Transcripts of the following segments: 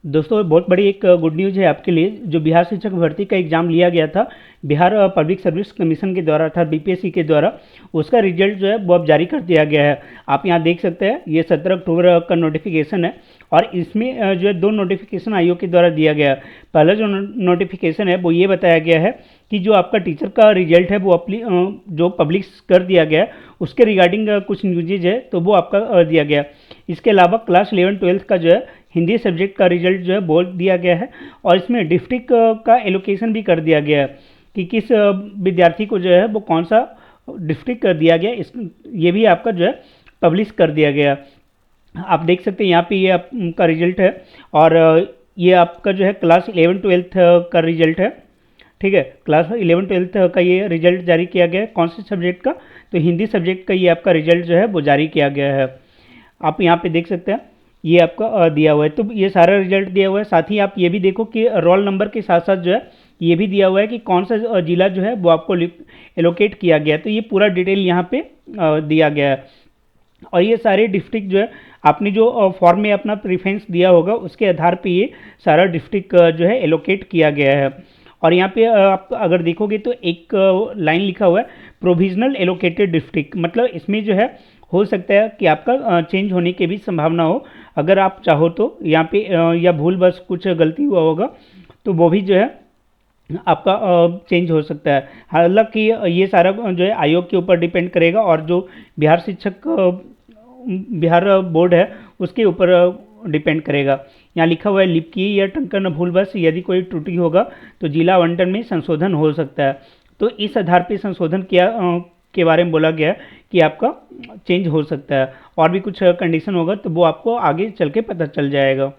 दोस्तों बहुत बड़ी एक गुड न्यूज़ है आपके लिए। जो बिहार शिक्षक भर्ती का एग्ज़ाम लिया गया था बिहार पब्लिक सर्विस कमीशन के द्वारा था, बीपीएससी के द्वारा, उसका रिजल्ट जो है वो अब जारी कर दिया गया है। आप यहाँ देख सकते हैं, ये 17 अक्टूबर का नोटिफिकेशन है और इसमें जो है 2 नोटिफिकेशन आयोग के द्वारा दिया गया है। पहला जो नोटिफिकेशन है वो ये बताया गया है कि जो आपका टीचर का रिजल्ट है वो जो पब्लिश कर दिया गया है उसके रिगार्डिंग कुछ न्यूजेज है तो वो आपका दिया गया। इसके अलावा क्लास 11-12 का जो है हिंदी सब्जेक्ट का रिजल्ट जो है बोल दिया गया है और इसमें डिस्ट्रिक्ट का एलोकेशन भी कर दिया गया है कि किस विद्यार्थी को जो है वो कौन सा डिस्ट्रिक्ट कर दिया गया। इस ये भी आपका जो है पब्लिश कर दिया गया। आप देख सकते हैं यहाँ पे ये आपका रिजल्ट है और ये आपका जो है क्लास 11-12 का रिजल्ट है। ठीक है, क्लास 11-12 का ये रिजल्ट जारी किया गया है। कौन से सब्जेक्ट का? तो हिंदी सब्जेक्ट का ये आपका रिजल्ट जो है वो जारी किया गया है। आप यहाँ पे देख सकते हैं ये आपका दिया हुआ है, तो ये सारा रिजल्ट दिया हुआ है। साथ ही आप ये भी देखो कि रोल नंबर के साथ साथ जो है ये भी दिया हुआ है कि कौन सा जिला जो है वो आपको एलोकेट किया गया है। तो ये पूरा डिटेल यहाँ पे दिया गया है और ये सारे डिस्ट्रिक्ट जो है आपने जो फॉर्म में अपना प्रेफरेंस दिया होगा उसके आधार पे ये सारा डिस्ट्रिक्ट जो है एलोकेट किया गया है। और यहाँ पे आप अगर देखोगे तो एक लाइन लिखा हुआ है प्रोविजनल एलोकेटेड डिस्ट्रिक्ट, मतलब इसमें जो है हो सकता है कि आपका चेंज होने की भी संभावना हो। अगर आप चाहो तो यहाँ पे या भूल बस कुछ गलती हुआ होगा तो वो भी जो है आपका चेंज हो सकता है। हालांकि ये सारा जो है आयोग के ऊपर डिपेंड करेगा और जो बिहार शिक्षक बिहार बोर्ड है उसके ऊपर डिपेंड करेगा। यहाँ लिखा हुआ है लिपकी या टंकन भूल बस यदि कोई त्रुटि होगा तो जिला आवंटन में संशोधन हो सकता है। तो इस आधार पर संशोधन किया के बारे में बोला गया कि आपका चेंज हो सकता है और भी कुछ कंडीशन होगा तो वो आपको आगे चल के पता चल जाएगा।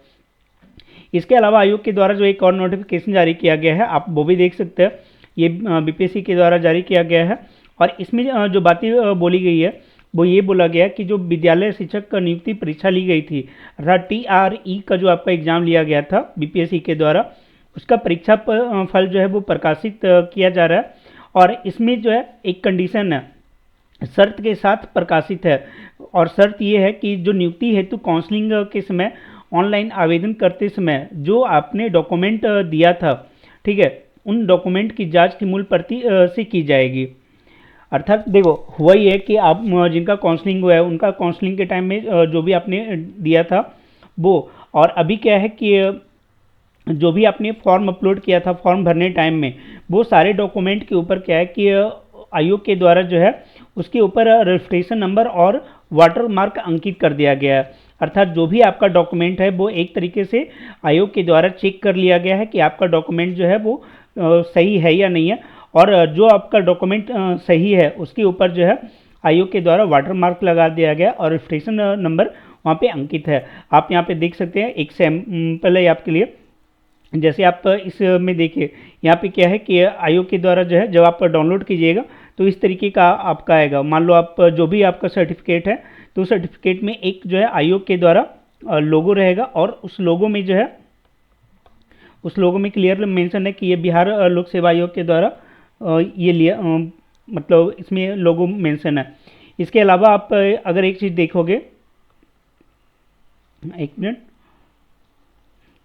इसके अलावा आयोग के द्वारा जो एक और नोटिफिकेशन जारी किया गया है आप वो भी देख सकते हैं, ये बीपीएससी के द्वारा जारी किया गया है और इसमें जो बातें बोली गई है वो ये बोला गया कि जो विद्यालय शिक्षक का नियुक्ति परीक्षा ली गई थी अर्थात TRE का जो आपका एग्जाम लिया गया था बीपीएससी के द्वारा, उसका परीक्षा फल जो है वो प्रकाशित किया जा रहा है और इसमें जो है एक कंडीशन है, शर्त के साथ प्रकाशित है और शर्त ये है कि जो नियुक्ति हेतु काउंसलिंग के समय ऑनलाइन आवेदन करते समय जो आपने डॉक्यूमेंट दिया था, ठीक है, उन डॉक्यूमेंट की जांच की मूल प्रति से की जाएगी। अर्थात देखो हुआ ये है कि आप जिनका काउंसलिंग हुआ है उनका काउंसलिंग के टाइम में जो भी आपने दिया था वो, और अभी क्या है कि जो भी आपने फॉर्म अपलोड किया था फॉर्म भरने टाइम में वो सारे डॉक्यूमेंट के ऊपर क्या है कि आयोग के द्वारा जो है उसके ऊपर रजिस्ट्रेशन नंबर और वाटर मार्क अंकित कर दिया गया है। अर्थात जो भी आपका डॉक्यूमेंट है वो एक तरीके से आयोग के द्वारा चेक कर लिया गया है कि आपका डॉक्यूमेंट जो है वो सही है या नहीं है और जो आपका डॉक्यूमेंट सही है उसके ऊपर जो है आयोग के द्वारा वाटर मार्क लगा दिया गया और रजिस्ट्रेशन नंबर वहाँ पे अंकित है। आप यहाँ पे देख सकते हैं एक सैम्पल है आपके लिए। जैसे आप इसमें देखिए यहाँ पे क्या है कि आयोग के द्वारा जो है जब आप डाउनलोड कीजिएगा तो इस तरीके का आपका आएगा। मान लो आप जो भी आपका सर्टिफिकेट है तो सर्टिफिकेट में एक जो है आयोग के द्वारा लोगो रहेगा और उस लोगो में जो है उस लोगो में क्लियर मेंशन है कि ये बिहार लोक सेवा आयोग के द्वारा ये लिया, मतलब इसमें लोगो मेंशन है। इसके अलावा आप अगर एक चीज़ देखोगे, एक मिनट,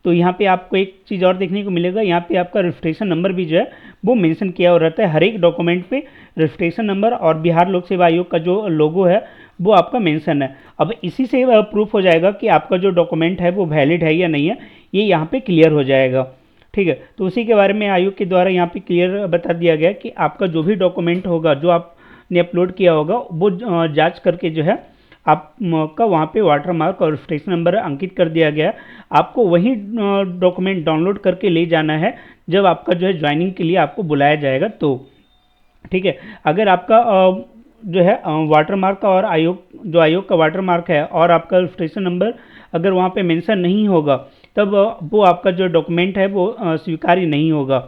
तो यहाँ पे आपको एक चीज़ और देखने को मिलेगा, यहाँ पे आपका रजिस्ट्रेशन नंबर भी जो है वो मेंशन किया हुआ रहता है। हर एक डॉक्यूमेंट पे रजिस्ट्रेशन नंबर और बिहार लोक सेवा आयोग का जो लोगो है वो आपका मेंशन है। अब इसी से प्रूफ हो जाएगा कि आपका जो डॉक्यूमेंट है वो वैलिड है या नहीं है, ये यहाँ पे क्लियर हो जाएगा। ठीक है, तो उसी के बारे में आयोग के द्वारा यहाँ पे क्लियर बता दिया गया कि आपका जो भी डॉक्यूमेंट होगा जो आपने अपलोड किया होगा वो जाँच करके जो है आपका वहाँ पे वाटर मार्क और रजिस्ट्रेशन नंबर अंकित कर दिया गया है। आपको वही डॉक्यूमेंट डाउनलोड करके ले जाना है जब आपका जो है ज्वाइनिंग के लिए आपको बुलाया जाएगा तो। ठीक है, अगर आपका जो है वाटर मार्क का और आयोग का वाटर मार्क है और आपका रजिस्ट्रेशन नंबर अगर वहाँ पे मेंशन नहीं होगा तब वो आपका जो डॉक्यूमेंट है वो स्वीकार्य नहीं होगा।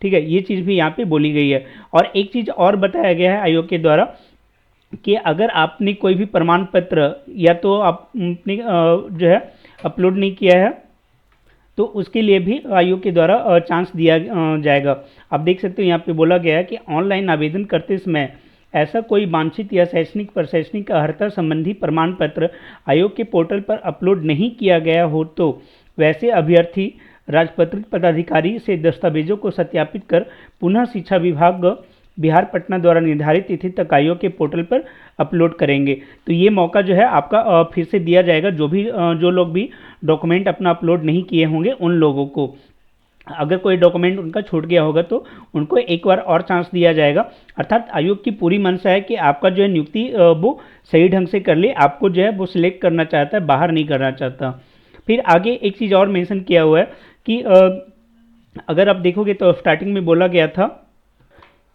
ठीक है, ये चीज़ भी यहाँ पे बोली गई है। और एक चीज़ और बताया गया है आयोग के द्वारा कि अगर आपने कोई भी प्रमाण पत्र या तो आपने जो है अपलोड नहीं किया है तो उसके लिए भी आयोग के द्वारा चांस दिया जाएगा। आप देख सकते हो यहाँ पे बोला गया है कि ऑनलाइन आवेदन करते समय ऐसा कोई वांछित या शैक्षणिक प्रशैक्षणिक अर्हता संबंधी प्रमाण पत्र आयोग के पोर्टल पर अपलोड नहीं किया गया हो तो वैसे अभ्यर्थी राजपत्रित पदाधिकारी से दस्तावेजों को सत्यापित कर पुनः शिक्षा विभाग बिहार पटना द्वारा निर्धारित तिथि तक आयोग के पोर्टल पर अपलोड करेंगे। तो ये मौका जो है आपका फिर से दिया जाएगा, जो लोग भी डॉक्यूमेंट अपना अपलोड नहीं किए होंगे उन लोगों को। अगर कोई डॉक्यूमेंट उनका छूट गया होगा तो उनको एक बार और चांस दिया जाएगा। अर्थात आयोग की पूरी मंशा है कि आपका जो है नियुक्ति वो सही ढंग से कर ले, आपको जो है वो सिलेक्ट करना चाहता है, बाहर नहीं करना चाहता। फिर आगे एक चीज़ और मेंशन किया हुआ है कि अगर आप देखोगे तो स्टार्टिंग में बोला गया था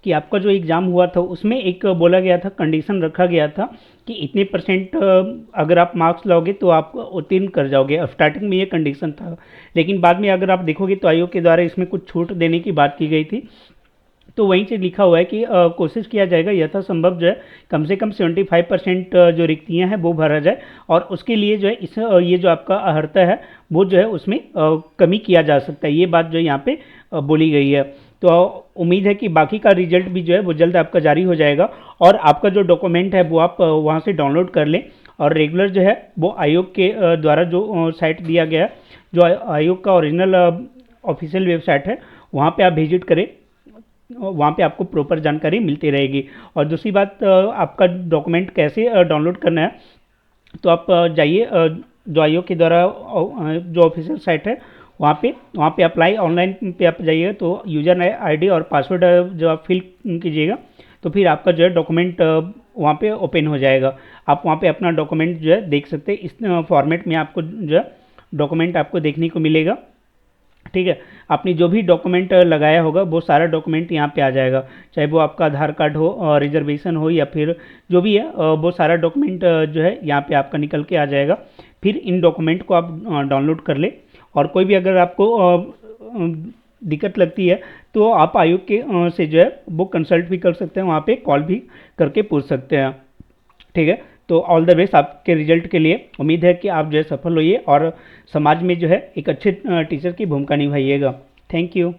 कि आपका जो एग्ज़ाम हुआ था उसमें एक बोला गया था, कंडीशन रखा गया था कि इतने परसेंट अगर आप मार्क्स लाओगे तो आप उत्तीर्ण कर जाओगे। स्टार्टिंग में ये कंडीशन था, लेकिन बाद में अगर आप देखोगे तो आयोग के द्वारा इसमें कुछ छूट देने की बात की गई थी। तो वहीं से लिखा हुआ है कि कोशिश किया जाएगा यथासंभव जो है कम से कम 75% जो रिक्तियाँ हैं वो भरा जाए, और उसके लिए जो है ये जो आपका अहर्ता है वो जो है उसमें कमी किया जा सकता है। ये बात जो है यहाँ पे बोली गई है। तो उम्मीद है कि बाकी का रिजल्ट भी जो है वो जल्द आपका जारी हो जाएगा, और आपका जो डॉक्यूमेंट है वो आप वहाँ से डाउनलोड कर लें, और रेगुलर जो है वो आयोग के द्वारा जो साइट दिया गया है, जो आयोग का ओरिजिनल ऑफिशियल वेबसाइट है, वहाँ पे आप विजिट करें, वहाँ पे आपको प्रॉपर जानकारी मिलती रहेगी। और दूसरी बात, आपका डॉक्यूमेंट कैसे डाउनलोड करना है, तो आप जाइए जो आयोग के द्वारा जो ऑफिशियल साइट है वहाँ पे अप्लाई ऑनलाइन पे आप जाइएगा, तो यूज़र आईडी और पासवर्ड जो आप फिल कीजिएगा तो फिर आपका जो है डॉक्यूमेंट वहाँ पे ओपन हो जाएगा। आप वहाँ पे अपना डॉक्यूमेंट जो है देख सकते हैं। इस फॉर्मेट में आपको जो है डॉक्यूमेंट आपको देखने को मिलेगा। ठीक है, आपने जो भी डॉक्यूमेंट लगाया होगा वो सारा डॉक्यूमेंट यहाँ पे आ जाएगा, चाहे वो आपका आधार कार्ड हो, रिजर्वेशन हो, या फिर जो भी है वो सारा डॉक्यूमेंट जो है यहाँ पे आपका निकल के आ जाएगा। फिर इन डॉक्यूमेंट को आप डाउनलोड कर ले, और कोई भी अगर आपको दिक्कत लगती है तो आप आयोग के से जो है वो कंसल्ट भी कर सकते हैं, वहाँ पे कॉल भी करके पूछ सकते हैं। ठीक है, तो ऑल द बेस्ट आपके रिजल्ट के लिए। उम्मीद है कि आप जो है सफल होइए और समाज में जो है एक अच्छे टीचर की भूमिका निभाइएगा। Thank you.